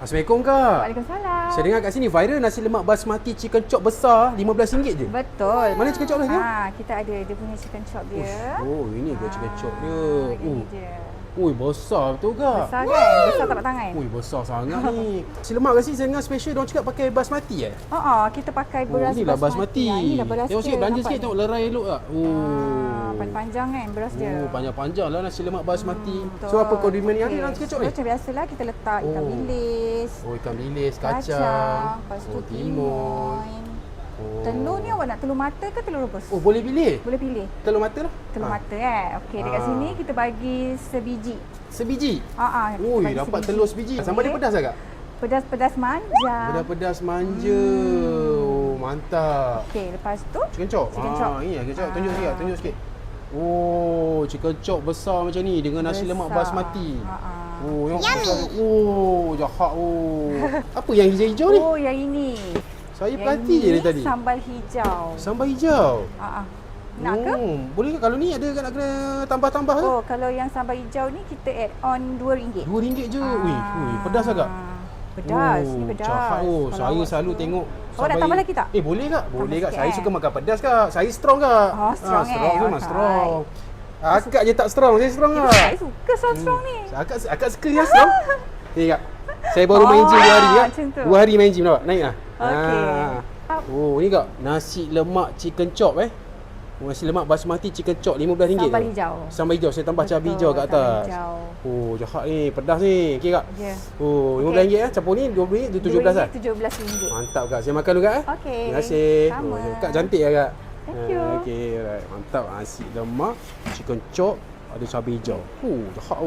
Assalamualaikum Kak. Waalaikumsalam. Saya dengar kat sini viral nasi lemak basmati chicken chop besar RM15 je. Betul. Mana chicken chop dia? Kita ada dia punya chicken chop dia. Oh, ini ke chicken chop dia. Ini dia. Ui, besar betul Kak. Besar kan? Besar tapak tangan. Ui, besar sangat ni. Nasi lemak kasi saya dengar special diorang cakap pakai basmati Kita pakai beras inilah basmati. Inilah beras Tengok dia. sikit, belanja sikit tengok lerai elok tak? Panjang kan beras dia. Panjang-panjang lah nasi lemak basmati. Betul. So apa kondimen yang ada dalam chicken chop ni? Macam biasalah kita letak ikan bilis. Ikan bilis, kacang, Lepas tu timun. Telur ni awak nak telur mata ke telur rebus? Oh, boleh pilih? Boleh pilih. Telur mata lah? Telur mata Okey, dekat sini kita bagi sebiji. Sebiji? Kita bagi dapat sebiji. telur sebiji. Sambal dia pedas tak? Pedas-pedas manja. Pedas-pedas manja. Oh, mantap. Okey, lepas tu Chicken chop? Chicken chop. Ini chicken chop. Tunjuk sikit. Oh, chicken chop besar macam ni dengan nasi lemak basmati. Tengok besar. Jahat. Apa yang hijau-hijau ni? Oh, yang ini. Saya perhati je dari tadi. Sambal hijau. Sambal hijau? Nak ke? Boleh ke kalau ni ada nak kena tambah-tambah ke? Kalau yang sambal hijau ni kita add on RM2. RM2 je? Ui, pedas agak? Pedas, ni pedas. Jahat. Saya selalu tengok. Awak nak tambah lagi tak? Boleh tak? Boleh tak? Saya suka makan pedas kak. Saya strong kak. Strong Strong memang strong. Akak je tak strong, saya strong kak. Saya suka strong ni. Akak suka yang strong? Ni kak. Saya baru main gym 2 hari kak. 2 hari main gym nampak? Naik lah. Ni kak. Nasi lemak chicken chop Nasi lemak basmati chicken chop RM15. Sambal hijau. Sambal hijau. Saya tambah cabai hijau kat atas. Jahat ni. Pedas ni. Okey kak. RM15 campur ni RM20 tu RM17 lah. RM17. Mantap kak. Saya makan dulu kak. Okey. Terima kasih. Sama. Kak cantik lah kak. Thank you. Okey, right. Mantap. Nasi lemak chicken chop ada cabai hijau. Jahat